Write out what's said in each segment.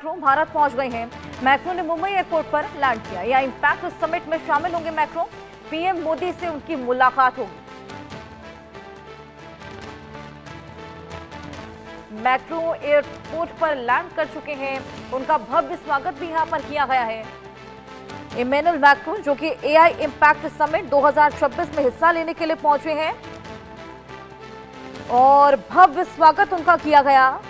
Macro Bharat पहुंच गए हैं। मैक्रो ने मुंबई एयरपोर्ट पर लैंड किया। यह इंपैक्ट समिट में शामिल होंगे मैक्रो। पीएम मोदी से उनकी मुलाकात होगी। मैक्रो एयरपोर्ट पर लैंड कर चुके हैं। उनका भव्य स्वागत भी यहां पर किया गया है। इमैनुअल मैक्रो जो कि एआई इंपैक्ट समिट 2026 में हिस्सा लेने के लिए पहुंचे हैं और भव्य स्वागत उनका किया गया।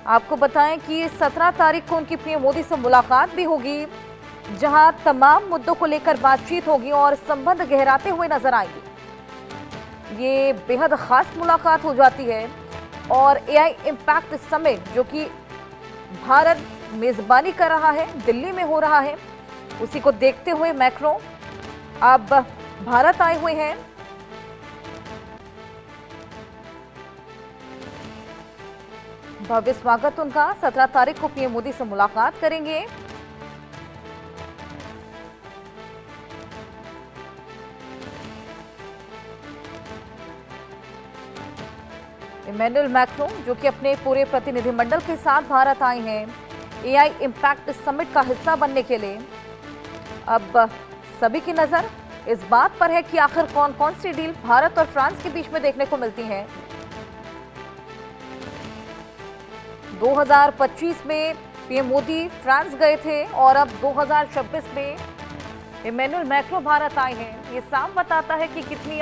आपको बताएं कि 17 तारीख को उनकी पीएम मोदी से मुलाकात भी होगी, जहां तमाम मुद्दों को लेकर बातचीत होगी और संबंध गहराते हुए नजर आएंगे। ये बेहद खास मुलाकात हो जाती है और एआई इंपैक्ट समिट जो कि भारत मेजबानी कर रहा है, दिल्ली में हो रहा है, उसी को देखते हुए मैक्रो अब भारत आए हुए हैं। भव्य स्वागत उनका। 17 तारीख को पीएम मोदी से मुलाकात करेंगे। इमैनुअल मैक्रो जो कि अपने पूरे प्रतिनिधिमंडल के साथ भारत आए हैं एआई इंपैक्ट समिट का हिस्सा बनने के लिए। अब सभी की नजर इस बात पर है कि आखिर कौन कौन सी डील भारत और फ्रांस के बीच में देखने को मिलती हैं। 2025 में पीएम मोदी फ्रांस गए थे और अब 2026 में इमैनुअल मैक्रो भारत आए हैं। ये साफ बताता है कि कितनी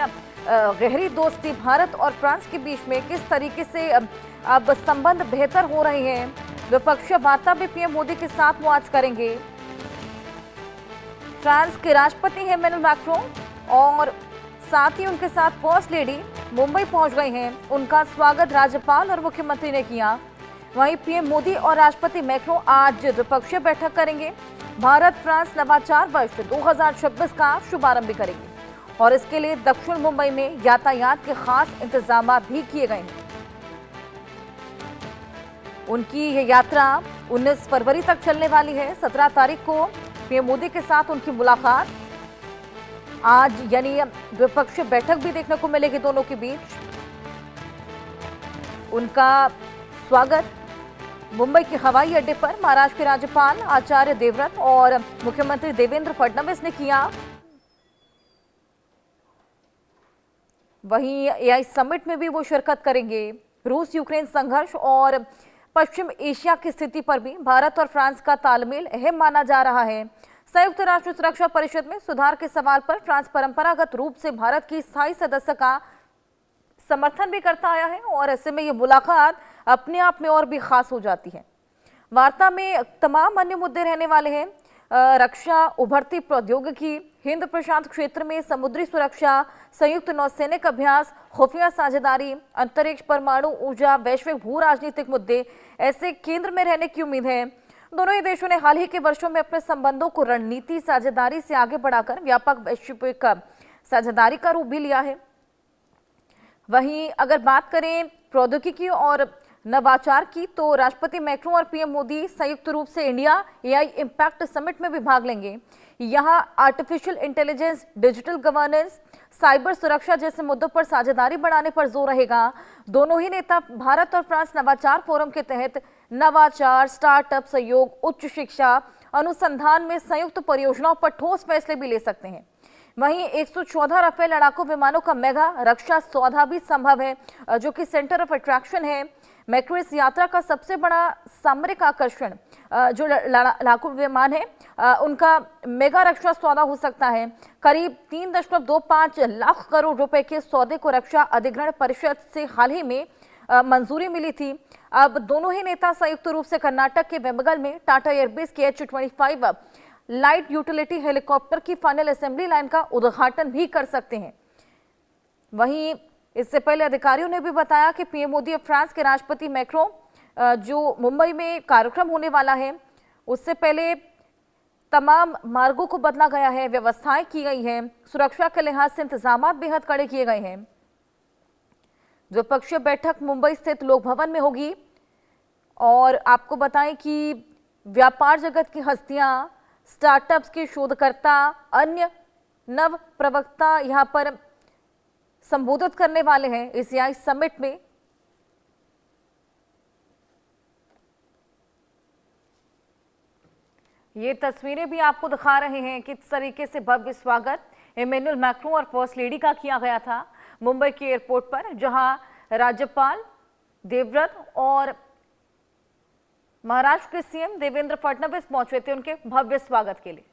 गहरी दोस्ती भारत और फ्रांस के बीच में, किस तरीके से अब संबंध बेहतर हो रहे हैं। द्विपक्षीय वार्ता भी पीएम मोदी के साथ वो आज करेंगे। फ्रांस के राष्ट्रपति हैं इमैनुअल मैक्रो और साथ ही उनके साथ फर्स्ट लेडी मुंबई पहुंच गए हैं। उनका स्वागत राज्यपाल और मुख्यमंत्री ने किया। वहीं पीएम मोदी और राष्ट्रपति मैक्रो आज द्विपक्षीय बैठक करेंगे। भारत फ्रांस नवाचार वर्ष 2026 का शुभारंभ भी करेंगे और इसके लिए दक्षिण मुंबई में यातायात के खास इंतजाम भी किए गए हैं। उनकी ये यात्रा 19 फरवरी तक चलने वाली है। 17 तारीख को पीएम मोदी के साथ उनकी मुलाकात। आज यानी द्विपक्षीय बैठक भी देखने को मिलेगी दोनों के बीच। उनका स्वागत मुंबई के हवाई अड्डे पर महाराष्ट्र के राज्यपाल आचार्य देवव्रत और मुख्यमंत्री देवेंद्र फडणवीस ने किया। वहीं एआई समिट में भी वो शिरकत करेंगे। रूस यूक्रेन संघर्ष और पश्चिम एशिया की स्थिति पर भी भारत और फ्रांस का तालमेल अहम माना जा रहा है। संयुक्त राष्ट्र सुरक्षा परिषद में सुधार के सवाल पर फ्रांस परंपरागत रूप से भारत की स्थायी सदस्य का समर्थन भी करता आया है और ऐसे में ये मुलाकात अपने आप में और भी खास हो जाती है। वार्ता में तमाम अन्य मुद्दे रहने वाले हैं। रक्षा, उभरती प्रौद्योगिकी, हिंद प्रशांत क्षेत्र में समुद्री सुरक्षा, संयुक्त नौसैनिक अभ्यास, खुफिया साझेदारी, अंतरिक्ष, परमाणु ऊर्जा, वैश्विक भू राजनीतिक मुद्दे ऐसे केंद्र में रहने की उम्मीद है। दोनों ही देशों ने हाल ही के वर्षों में अपने संबंधों को रणनीति साझेदारी से आगे बढ़ाकर व्यापक वैश्विक साझेदारी का रूप भी लिया है। वहीं अगर बात करें प्रौद्योगिकी और नवाचार की, तो राष्ट्रपति मैक्रो और पीएम मोदी संयुक्त रूप से इंडिया एआई इंपैक्ट समिट में भी भाग लेंगे। यहां artificial intelligence, digital governance, cyber सुरक्षा जैसे मुद्दों पर साझेदारी बढ़ाने पर जोर रहेगा। दोनों ही नेता भारत और फ्रांस नवाचार फोरम के तहत नवाचार, स्टार्टअप सहयोग, उच्च शिक्षा, अनुसंधान में संयुक्त परियोजनाओं पर ठोस फैसले भी ले सकते हैं। वहीं 114 राफेल लड़ाकू विमानों का मेगा रक्षा सौदा भी संभव है, जो कि सेंटर ऑफ अट्रैक्शन है। मैक्रो इस यात्रा का सबसे बड़ा सामरिक आकर्षण जो लड़ाकू विमान है, उनका मेगा रक्षा सौदा हो सकता है। करीब 3.25 लाख करोड़ रुपए के सौदे को रक्षा अधिग्रहण परिषद से हाल ही में मंजूरी मिली थी। अब दोनों ही नेता संयुक्त रूप से कर्नाटक के वेमगल में टाटा एयरबेस के H-25 लाइट यूटिलिटी हेलीकॉप्टर की फाइनल असेंबली लाइन का उद्घाटन भी कर सकते हैं। वहीं इससे पहले अधिकारियों ने भी बताया कि पीएम मोदी और फ्रांस के राष्ट्रपति मैक्रो जो मुंबई में कार्यक्रम होने वाला है, उससे पहले तमाम मार्गों को बदला गया है, व्यवस्थाएं की गई हैं, सुरक्षा के लिहाज से इंतजाम बेहद कड़े किए गए हैं। द्विपक्षीय बैठक मुंबई स्थित लोक भवन में होगी और आपको बताएं कि व्यापार जगत की हस्तियां, स्टार्टअप्स के शोधकर्ता, अन्य नव प्रवक्ता यहां पर संबोधित करने वाले हैं इस एआई समिट में। ये तस्वीरें भी आपको दिखा रहे हैं किस तरीके से भव्य स्वागत इमैनुअल मैक्रों और फर्स्ट लेडी का किया गया था मुंबई के एयरपोर्ट पर, जहां राज्यपाल देवव्रत और महाराष्ट्र के सीएम देवेंद्र फडणवीस पहुंचे थे उनके भव्य स्वागत के लिए।